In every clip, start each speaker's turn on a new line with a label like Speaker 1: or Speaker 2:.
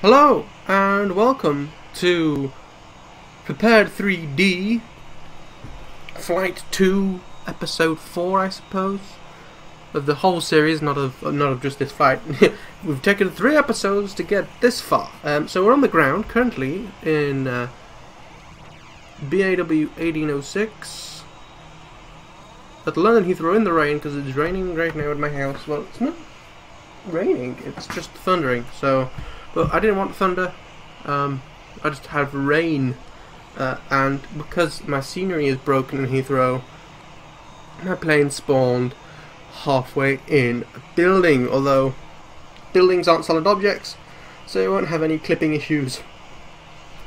Speaker 1: Hello and welcome to Prepar3d Flight 2 Episode 4, I suppose, of the whole series, not of just this flight. We've taken 3 episodes to get this far. So we're on the ground currently in BAW 1806 at London Heathrow in the rain, because it's raining right now at my house. Well, it's not raining, it's just thundering. But I didn't want thunder, I just have rain, and because my scenery is broken in Heathrow, my plane spawned halfway in a building, although buildings aren't solid objects, so you won't have any clipping issues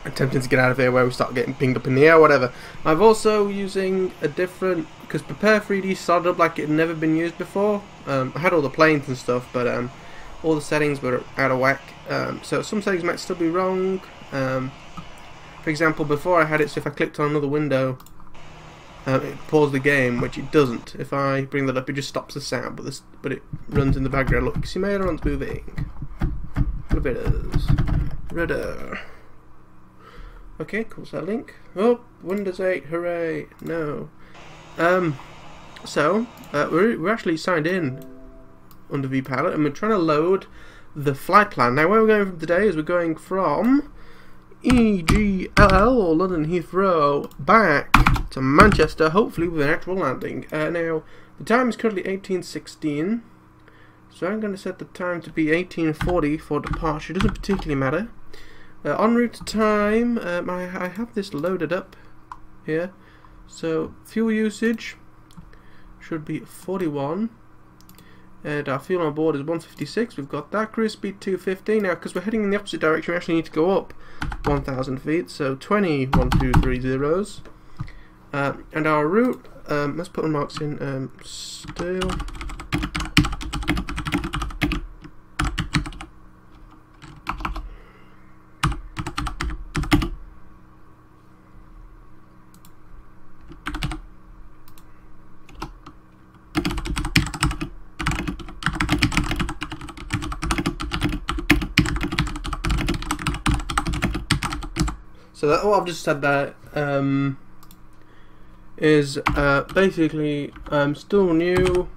Speaker 1: attempting to get out of here where we start getting pinged up in the air or whatever. I'm also using a different, because Prepar3d started up like it had never been used before. I had all the planes and stuff, but all the settings were out of whack, so some settings might still be wrong. For example, before I had it so if I clicked on another window, it paused the game, which it doesn't. If I bring that up, it just stops the sound, but it runs in the background. Look, simulator's moving. Rudder. Okay, cool, so link. Oh, Windows 8, hooray! No. So we're actually signed in under vPilot, and we're trying to load the flight plan. Now, where we're going from today is we're going from EGGW, or London Heathrow, back to Manchester, hopefully with an actual landing. Now, the time is currently 18:16, so I'm going to set the time to be 18:40 for departure. Doesn't particularly matter. En route time, I have this loaded up here. So, fuel usage should be 41. And our fuel on board is 156, we've got that. Cruise speed 250. Now, because we're heading in the opposite direction, we actually need to go up 1,000 feet, so 20, 1, 2, 3 zeros. And our route, let's put the marks in, still. So that, what I've just said there is basically still new.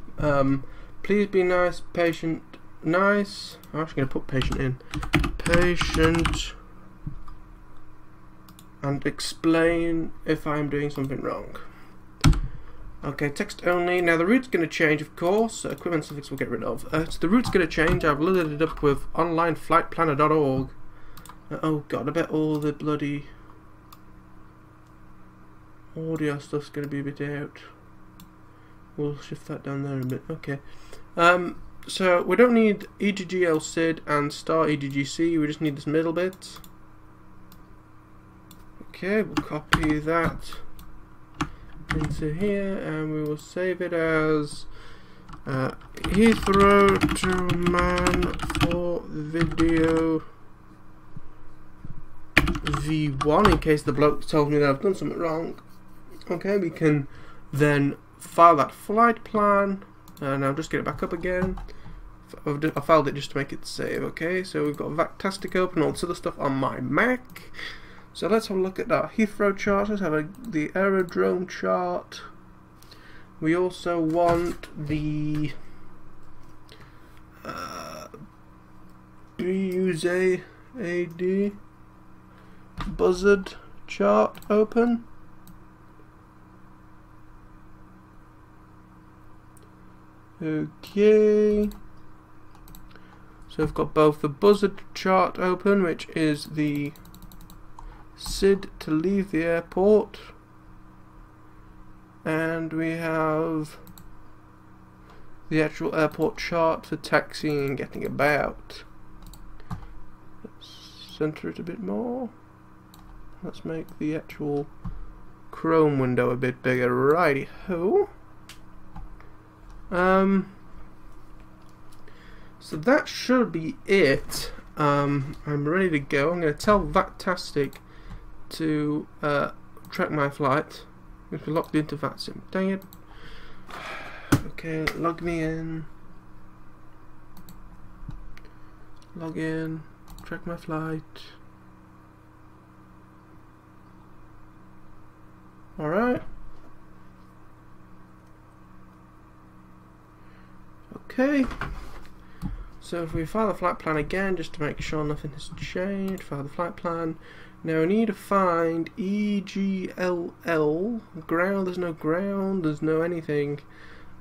Speaker 1: Please be nice, patient, nice. I'm actually going to put patient in. Patient, and explain if I'm doing something wrong. Okay, text only. Now the route's going to change, of course. Equipment suffix we'll get rid of. So the route's going to change. I've loaded it up with onlineflightplanner.org. Oh god, I bet all the bloody audio stuff's going to be a bit out. We'll shift that down there a bit. Okay. So we don't need EGGL SID and star EGGC, we just need this middle bit. Okay, we'll copy that into here and we will save it as Heathrow to man for video V1, in case the bloke tells me that I've done something wrong. Okay, we can then file that flight plan, and I'll just get it back up again. I filed it just to make it save. Okay, so we've got Vactastic open, all this other stuff on my Mac. So let's have a look at our Heathrow chart. Let's have the aerodrome chart. We also want the BUZAD buzzard chart open. Okay, so we've got both the buzzard chart open, which is the SID to leave the airport, and we have the actual airport chart for taxiing and getting about. Let's center it a bit more. Let's make the actual Chrome window a bit bigger. Righty ho. So that should be it. I'm ready to go. I'm going to tell Vactastic to track my flight. I'm going to be logged into Vatsim. Dang it. Okay, log me in. Log in. track my flight. Alright. Okay. So if we file the flight plan again, just to make sure nothing has changed, file the flight plan. Now I need to find EGLL. Ground, there's no ground, there's no anything.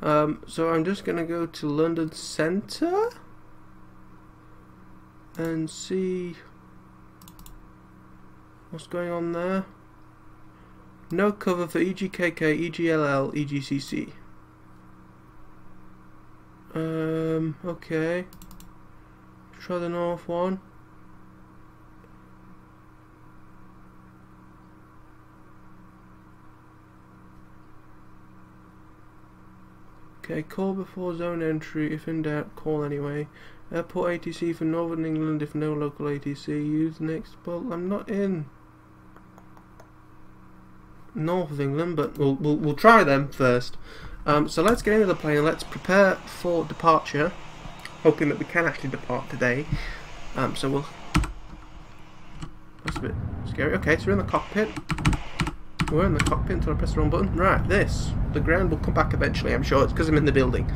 Speaker 1: So I'm just going to go to London Centre and see what's going on there. No cover for EGKK, EGLL, EGCC. Okay. Try the north one. Okay, call before zone entry. If in doubt, call anyway. Airport ATC for Northern England if no local ATC. Use next. Well, I'm not in North of England, but we'll try them first. So let's get into the plane and let's prepare for departure, hoping that we can actually depart today. So we'll. That's a bit scary. Okay, so we're in the cockpit. We're in the cockpit until I press the wrong button. Right, the ground will come back eventually, I'm sure. It's because I'm in the building.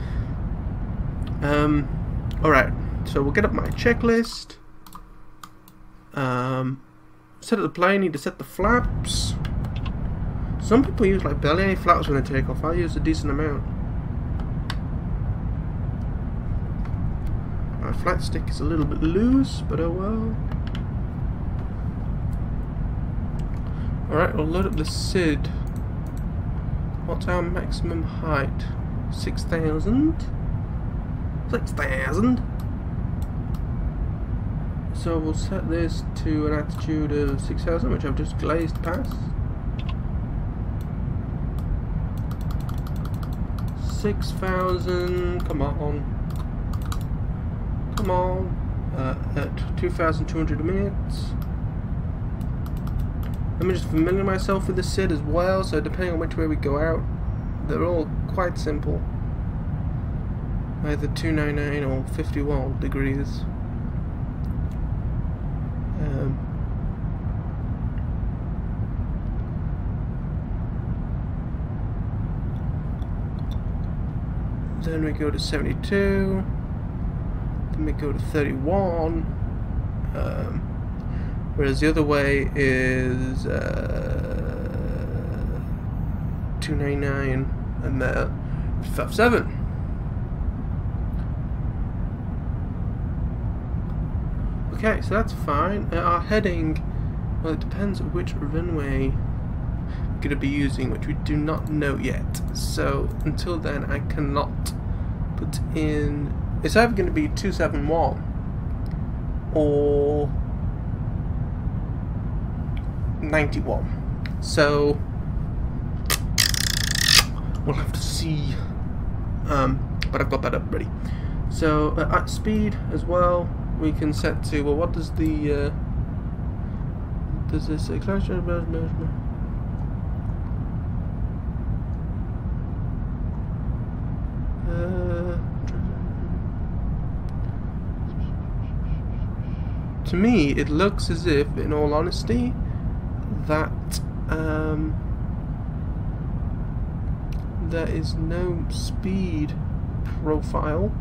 Speaker 1: Alright, so we'll get up my checklist. Set up the plane, need to set the flaps. Some people use like barely any flaps when they take off. I use a decent amount. My flight stick is a little bit loose, but oh well. Alright, we'll load up the SID. What's our maximum height? 6,000? 6,000? So we'll set this to an altitude of 6,000, which I've just glazed past. 6,000, come on. Come on. At 2,200 minutes. Let me just familiar myself with the SID as well, so depending on which way we go out, they're all quite simple. Either 299 or 51 degrees. Then we go to 72. Then we go to 31. Whereas the other way is 299 and 57. Okay, so that's fine. Our heading, well, it depends on which runway we're going to be using, which we do not know yet. So until then, I cannot put in. It's either going to be 271 or 91. So we'll have to see. But I've got that up ready. So at speed as well, we can set to, well, what does the does this acceleration to me it looks as if, in all honesty, that there is no speed profile.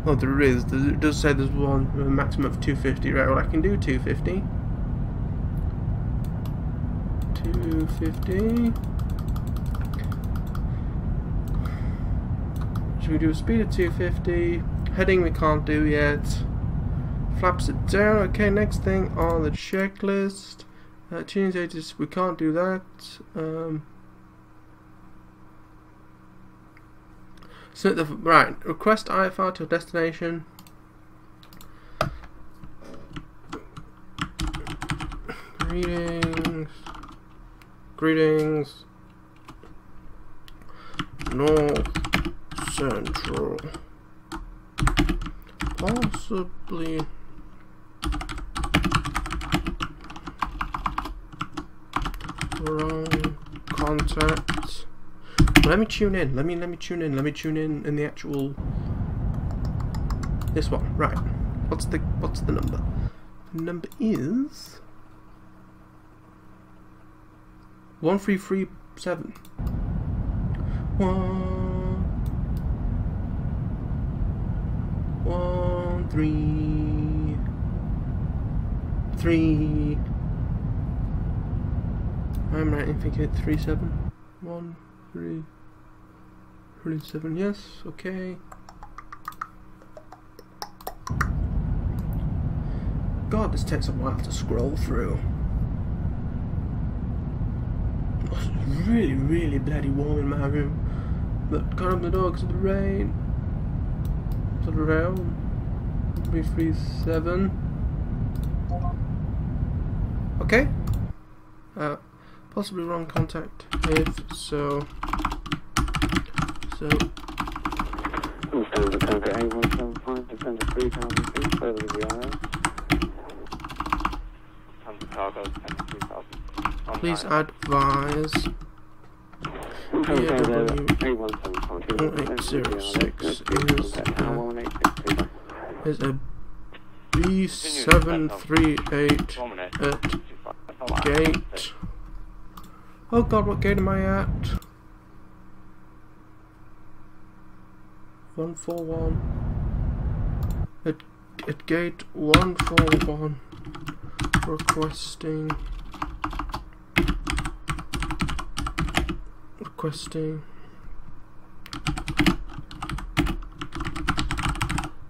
Speaker 1: Oh, there is. It does say there's one with a maximum of 250. Right, well, I can do 250. 250. Should we do a speed of 250? Heading we can't do yet. Flaps it down. Okay, next thing on the checklist. Change ages, we can't do that. So right, request IFR to destination. Greetings. North Central. Possibly. Wrong contact. Let me tune in. Let me tune in. Let me tune in the actual This one, right. What's the number? The number is 1337. 1 3 3. I'm right in thinking it's 37. 1 3 37. Yes. Okay. God, this takes a while to scroll through. It's really, really bloody warm in my room. But can't open the door because of the rain. Sort of around 337. Okay. Possibly wrong contact. If so.
Speaker 2: Descend to A175, descend to 3,000 feet, further with the IR.
Speaker 1: Please advise. EGGW 1806 is a B738 at gate. Oh God, what gate am I at? 141. At gate 141. Requesting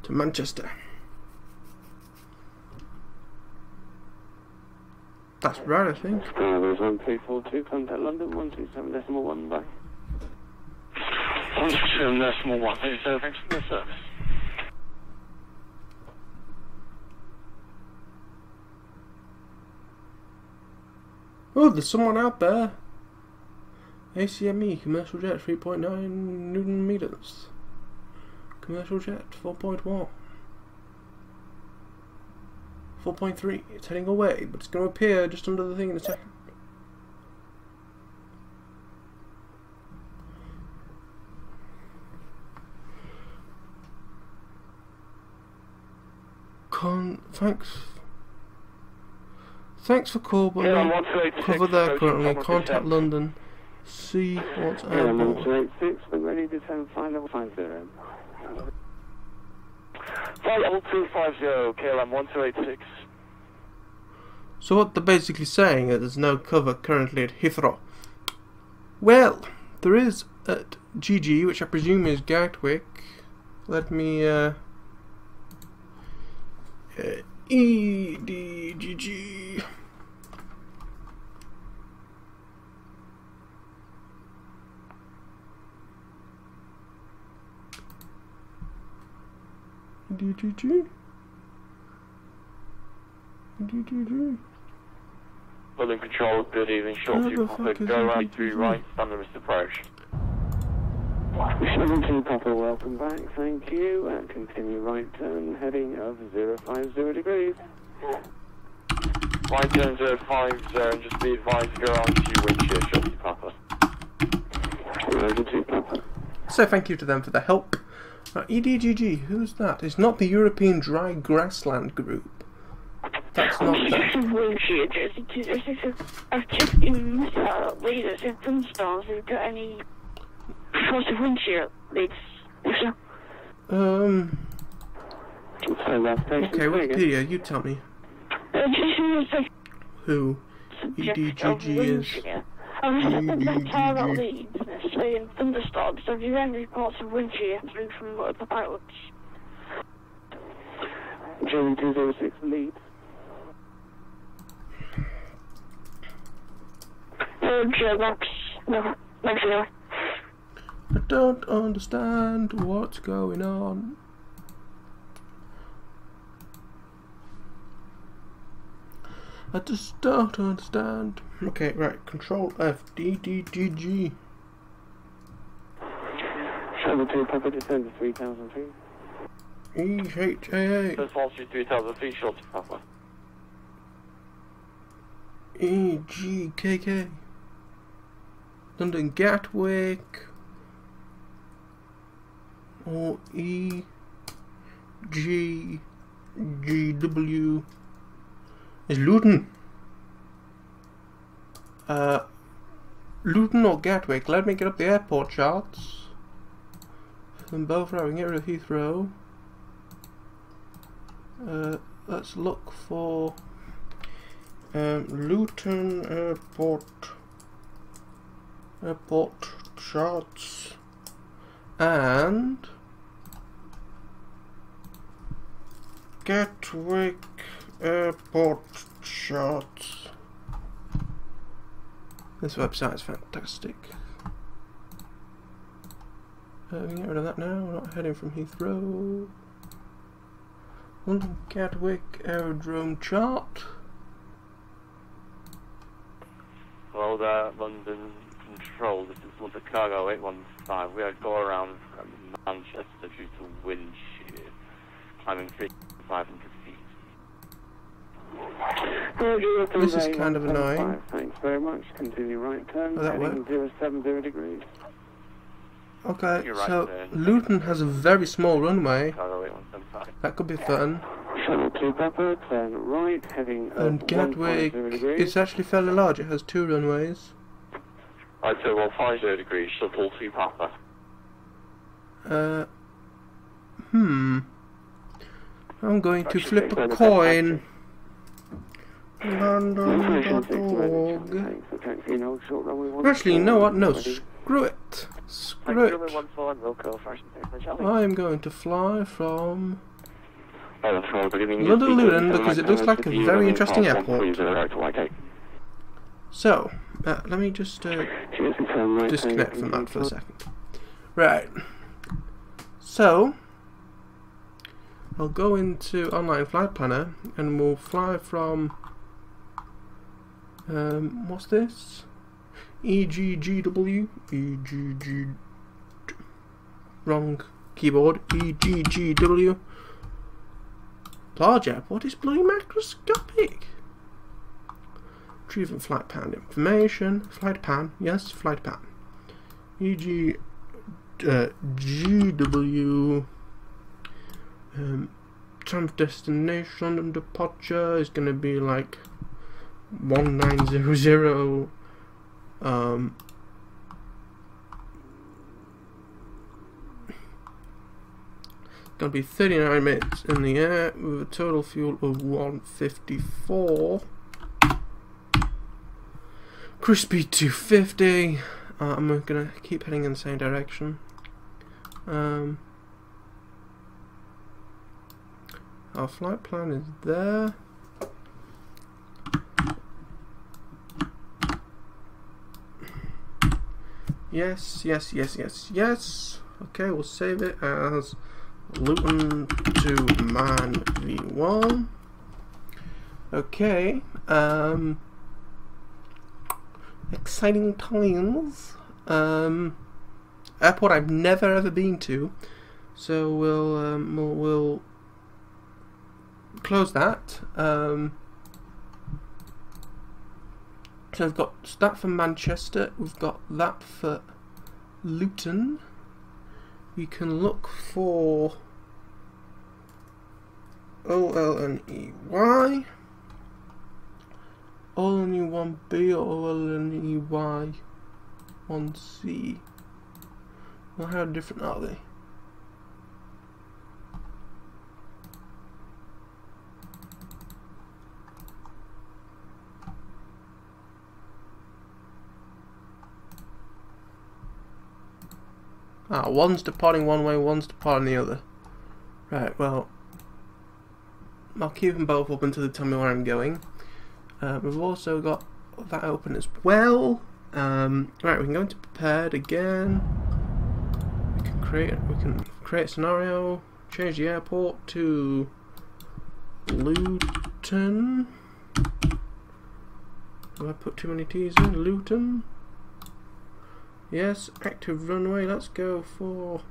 Speaker 1: to Manchester. That's right, I think.
Speaker 2: There's 1342, contact London 127.1 by 127.1. Thanks for the service.
Speaker 1: Oh, there's someone out there. ACME, commercial jet, 3.9 Newton meters. Commercial jet, 4.1. 4.3. It's heading away, but it's going to appear just under the thing in a second. Thanks for call, but no cover there currently. Contact London. See what's out there.
Speaker 2: 1286, we're ready to send 5050. 50250, KLM 1286.
Speaker 1: So what they're basically saying is there's no cover currently at Heathrow. Well, there is at GG, which I presume is Gatwick. Let me EDGG. EDGG.
Speaker 2: Building control, good evening, short view, go right through right, standard approach. 17 Papa, welcome back, thank you, and continue right turn, heading of 050 degrees. Right turn 050, and just be advised to go on to wind shear, short view, Papa. 2 Papa.
Speaker 1: So thank you to them for the help. EDGG, who's that? It's not the European Dry Grassland Group. That's not them.
Speaker 3: Wind shear, Jersey 206. I've checked in latest and thunderstorms. Have you got any positive wind shear leads?
Speaker 1: Okay, Wikipedia, you tell me. Who EDGG is.
Speaker 3: I was looking at the target leads saying thunderstorms. Have you any reports of wind shear through from the pilots?
Speaker 2: German 206 leads.
Speaker 3: No, actually.
Speaker 1: I don't understand what's going on. I just don't understand. Okay, right. Control F. DDGG.
Speaker 2: 72 Papa, descend to 3,000 feet.
Speaker 1: EHAA.
Speaker 2: First falls 3,000 feet, short to Papa.
Speaker 1: EGKK. London Gatwick. Or EGCC. EGGW is Luton. Luton or Gatwick? Let me get up the airport charts. Them both right, we can get rid of Heathrow. Let's look for Luton airport charts and Gatwick airport charts. This website is fantastic. We can get rid of that now. We're not heading from Heathrow. London Gatwick aerodrome chart.
Speaker 2: Hello there, London Control. This is London Cargo 815. We are going around Manchester due to wind shear, climbing 3,500 feet.
Speaker 1: This is kind of annoying.
Speaker 2: Thanks very much. Continue right turn.
Speaker 1: Oh, that
Speaker 2: heading 070 degrees.
Speaker 1: Okay,
Speaker 2: You're right
Speaker 1: so
Speaker 2: there.
Speaker 1: Luton has a very small runway.
Speaker 2: Cargo 8175.
Speaker 1: That could be fun.
Speaker 2: Shuttle to Pepper, turn right, heading
Speaker 1: And Gatwick
Speaker 2: 1.0 degrees.
Speaker 1: is actually fairly large. It has 2 runways.
Speaker 2: Right, so 150 degrees, shuttle to Papa.
Speaker 1: I'm going to flip a coin. London.org. Actually, you know what? No, screw it. Screw it. I'm going to fly from London Luton because it looks like a very interesting airport. So, let me just disconnect from that for a second. Right. So, I'll go into Online Flight Planner and we'll fly from what's this? EGGW? Wrong keyboard. EGGW. Large airport is bloody macroscopic. Retrieving flight plan information. Flight pan. Yes, flight pan. EGGW. Time of destination and departure is going to be like 1900. Gonna be 39 minutes in the air with a total fuel of 154. Cruise speed 250. I'm gonna keep heading in the same direction. Our flight plan is there. Yes. Okay, we'll save it as Luton to Man V1. Okay, exciting times. Airport I've never ever been to, so we'll close that. So we've got that for Manchester, we've got that for Luton. We can look for OLNEY, OLNE1B or OLNEY1C. Well, how different are they? One's departing one way, one's departing the other. Right, well, I'll keep them both open until they tell me where I'm going. We've also got that open as well. Right, we can go into prepared again. We can create a scenario. Change the airport to Luton. Have I put too many T's in? Luton. Yes, active runway. Let's go for.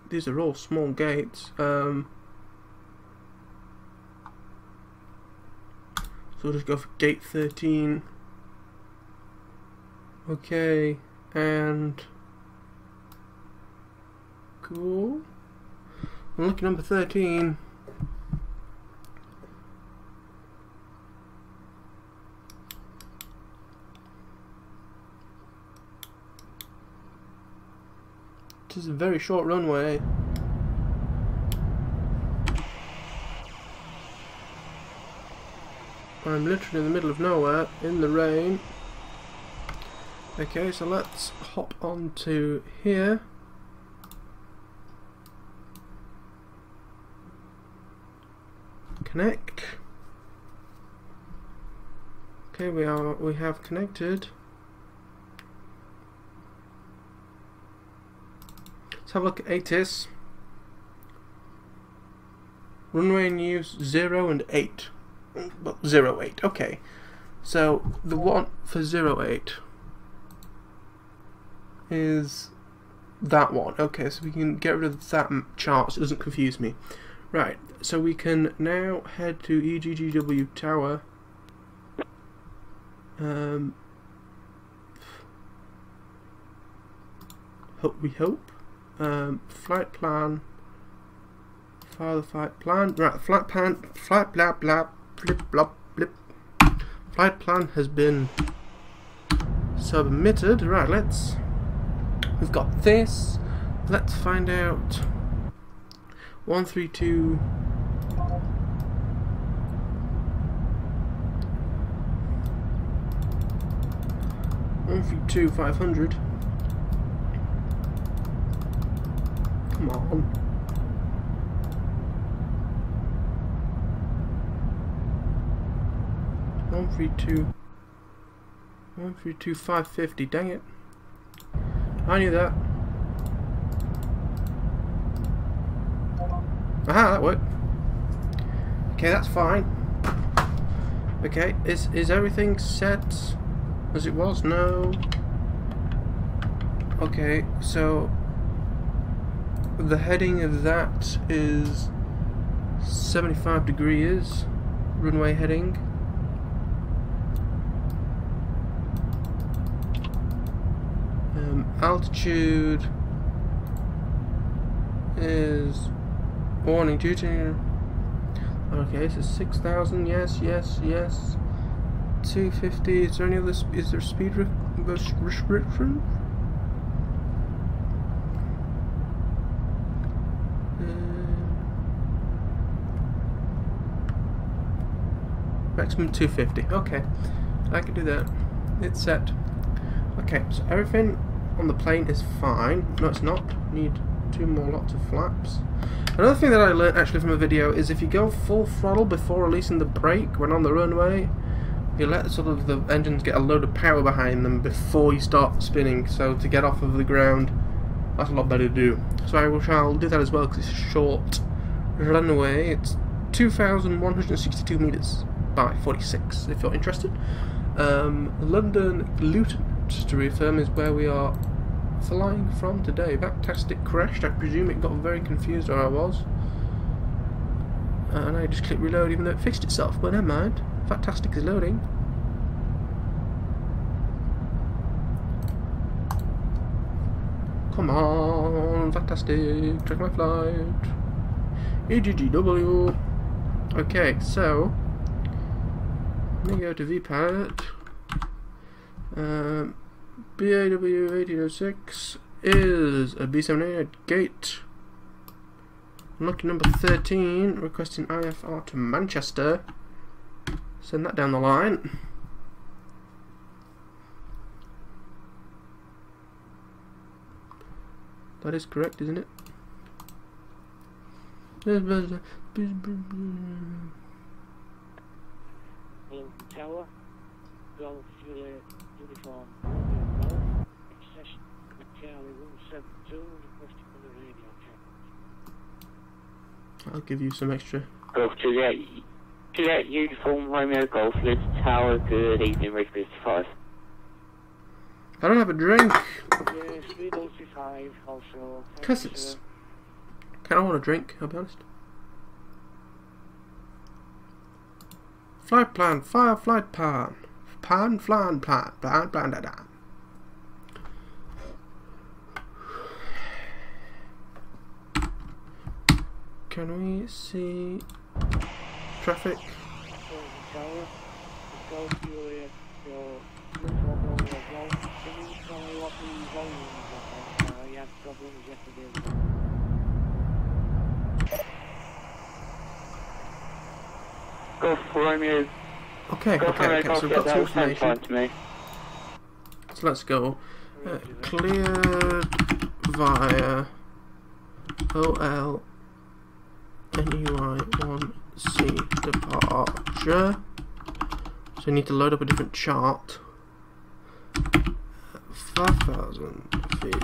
Speaker 1: These are all small gates. So we'll just go for gate 13. Okay, and Cool. Unlucky number 13. This is a very short runway. I'm literally in the middle of nowhere, in the rain. Okay, so let's hop on to here. Connect. Okay, we have connected. Let's have a look at ATIS. Runway in use 0 and 8. Well, 08. Okay, so the one for 08 is that one. Okay, so we can get rid of that chart so it doesn't confuse me. Right, so we can now head to EGGW Tower. We hope. Flight plan. File the flight plan. Right, flight blah blah blip blop blip. Flight plan has been submitted. Right, we've got this. Let's find out. 132. $132 500. Come on. 132 550. Dang it! I knew that. Aha, that worked. Okay, that's fine. Okay, is everything set as it was? No. Okay, so the heading of that is 75 degrees runway heading. Altitude is warning due to. Okay, so 6,000. Yes. 250. Is there any other? Is there speed restriction? Maximum 250. Okay, I can do that. It's set. Okay, so everything on the plane is fine. No, it's not. Need 2 more lots of flaps. Another thing that I learned actually from a video is if you go full throttle before releasing the brake when on the runway, you let sort of the engines get a load of power behind them before you start spinning. So to get off of the ground, that's a lot better to do. So I shall do that as well because it's a short runway. It's 2,162 meters by 46. If you're interested, London Luton, just to reaffirm, is where we are flying from today. Fantastic crashed. I presume it got very confused, or I was, and I just clicked reload even though it fixed itself. But never mind. Fantastic is loading. Come on, fantastic. Check my flight. EGGW. Okay, so let me go to vPilot. BAW 1806 is a B78 gate. Unlucky number 13, requesting IFR to Manchester. Send that down the line. That is correct, isn't it?
Speaker 4: Tower, Golf Juliet, Uniform, accession, Charlie 172, requesting for the radio channel.
Speaker 1: I'll give you some extra.
Speaker 2: Golf Juliet, Uniform, Romeo Golf, Luton Tower, good evening, Rig 55.
Speaker 1: I don't have a drink.
Speaker 4: Yes, 305 also.
Speaker 1: Cause it's. I don't want a drink, I'll be honest. Flight plan, fire flight plan. Plan, plan, plan, plan, plan, da, da. can we see traffic?
Speaker 4: Tower. Go to your uniform building as well. Can you tell me what the volume is of that? You had problems yesterday as well.
Speaker 2: Go for Romeo.
Speaker 1: Okay,
Speaker 2: Go
Speaker 1: okay,
Speaker 2: Golf,
Speaker 1: so we've got some information.
Speaker 2: to me.
Speaker 1: So let's go. Cleared via OL NUI1C departure. So we need to load up a different chart. 5,000 feet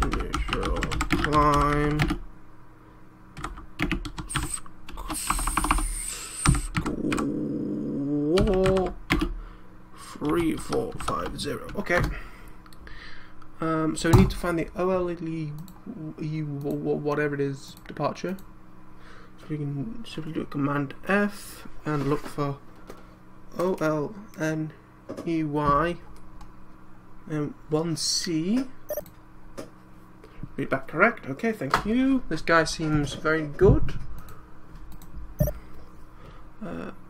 Speaker 1: initial climb. Walk 3450. Okay. So we need to find the OLE whatever it is departure. So we can simply do Command F and look for OLNEY and 1C. Read that correct. Okay, thank you. This guy seems very good.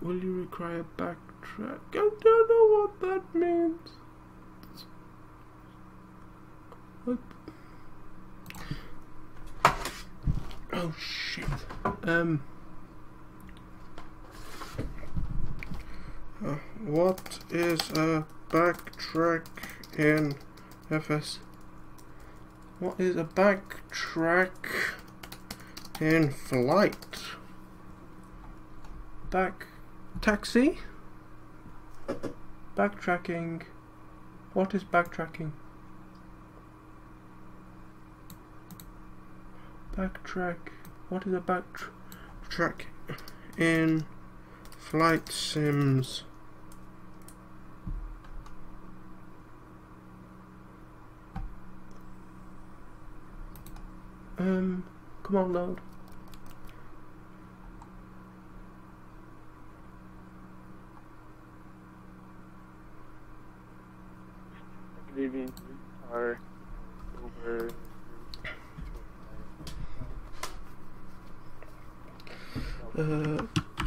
Speaker 1: Will you require backtrack? I don't know what that means. What? Oh shit. What is a backtrack in FS? What is a backtrack in flight? Back taxi? Backtracking. What is backtracking? Backtrack. What is a backtrack in flight sims? Come on, load.
Speaker 2: Leaving are over.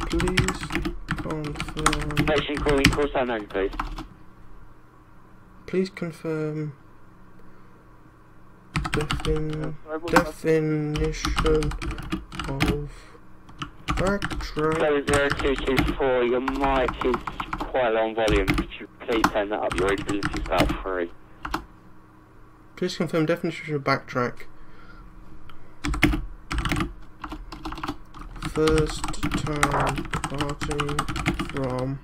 Speaker 1: Please confirm.
Speaker 2: Actually, calling call sign 90, please.
Speaker 1: Please confirm definition of backtrack.
Speaker 2: 0224, your mic is quite low on volume. Could you please turn that up? Your ability is about 3.
Speaker 1: Please confirm definition of backtrack. First time departing from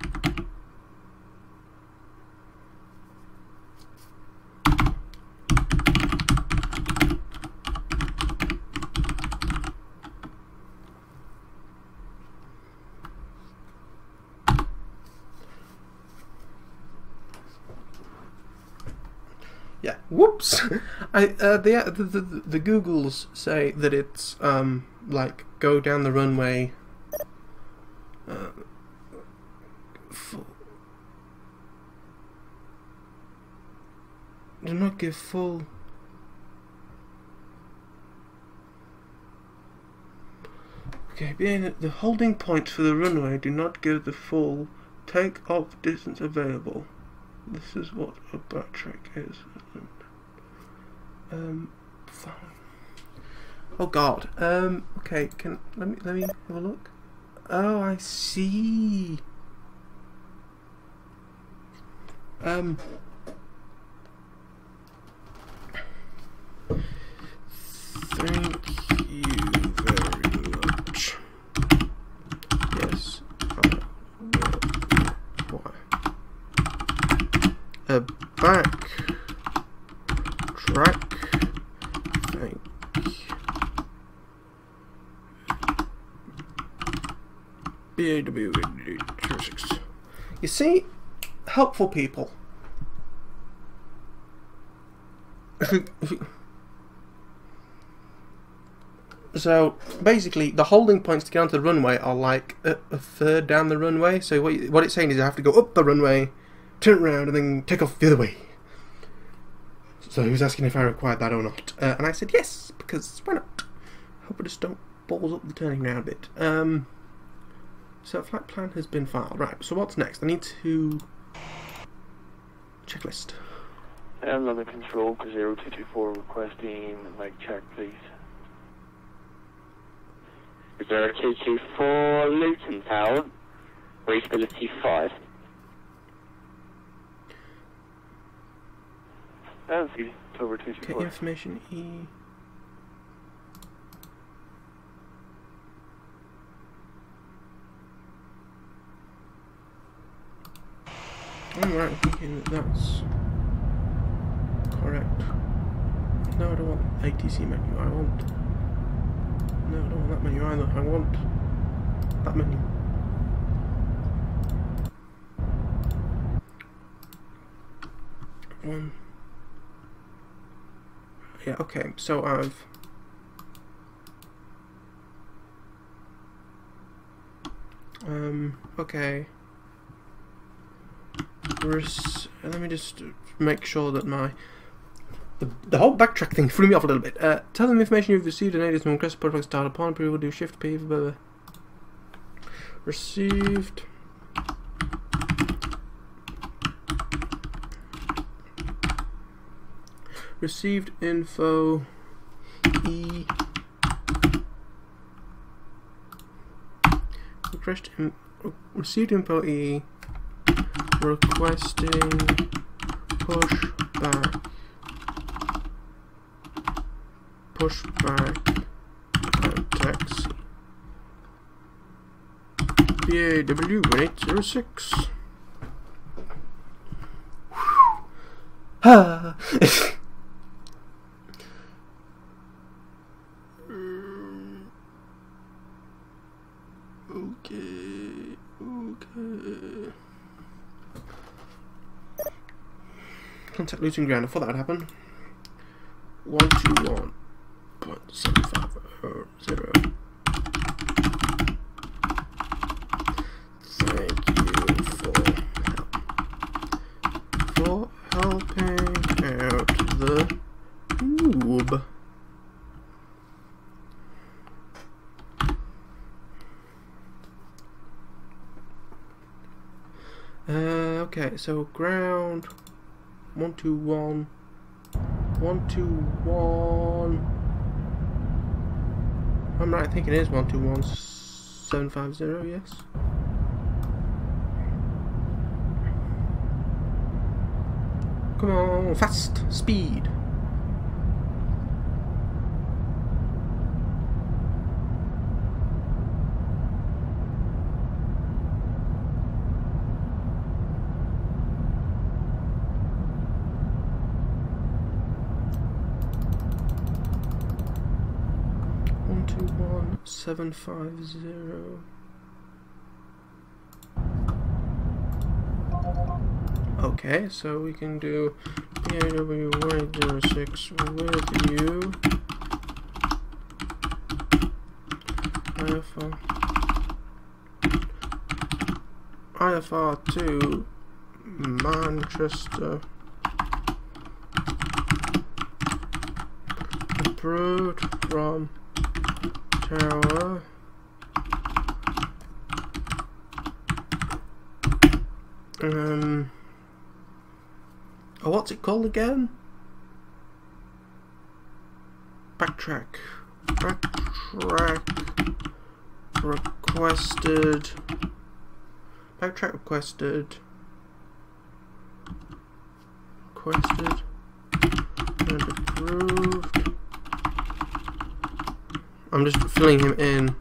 Speaker 1: yeah. Whoops. The Googles say that it's like go down the runway. Do not give full. Okay, being at the holding point for the runway, do not give the full take-off distance available. This is what a backtrack is. Fine. Oh God. Okay. Let me have a look. Oh, I see. Thank you very much. Yes. A back track. Thank BAW. You see, helpful people. So basically, the holding points to get onto the runway are like a third down the runway. So what it's saying is you have to go up the runway, turn around, and then take off the other way. So he was asking if I required that or not, and I said yes, because why not? I hope I just don't balls up the turning round bit. So flight plan has been filed. Right, so what's next? I need to... checklist.
Speaker 2: I'm under control, 0224 requesting mic check, please. 0224 Luton Tower, reachability 5. That's easy. Over 224.
Speaker 1: Okay, information E. Alright, I'm thinking that that's correct. No, I don't want ATC menu, I want... No, I don't want that menu either, I want that menu. Yeah, okay, so I've... okay. Let me just make sure that my... The whole backtrack thing threw me off a little bit. Tell them information you've received and aid no request product start upon approval, do shift P for blah. Received. Received info E. Received info E. Requesting pushback taxi. BAW 1806. Ha. Okay. Contact Luton ground. I thought that would happen. 121.750. Thank you for helping out the noob. Okay, so ground 121. I'm right, I think it is 121.750, yes. Come on, fast, speed. Two one 750. Okay, so we can do PAW 106 with you. IFR to Manchester. Approved from Tower. Oh, what's it called again? Backtrack requested. Backtrack requested and approved. I'm just filling him in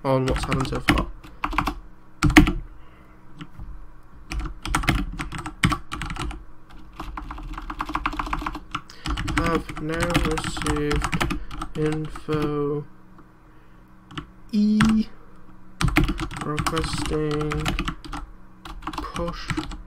Speaker 1: on what's happened so far. Have now received info E requesting pushback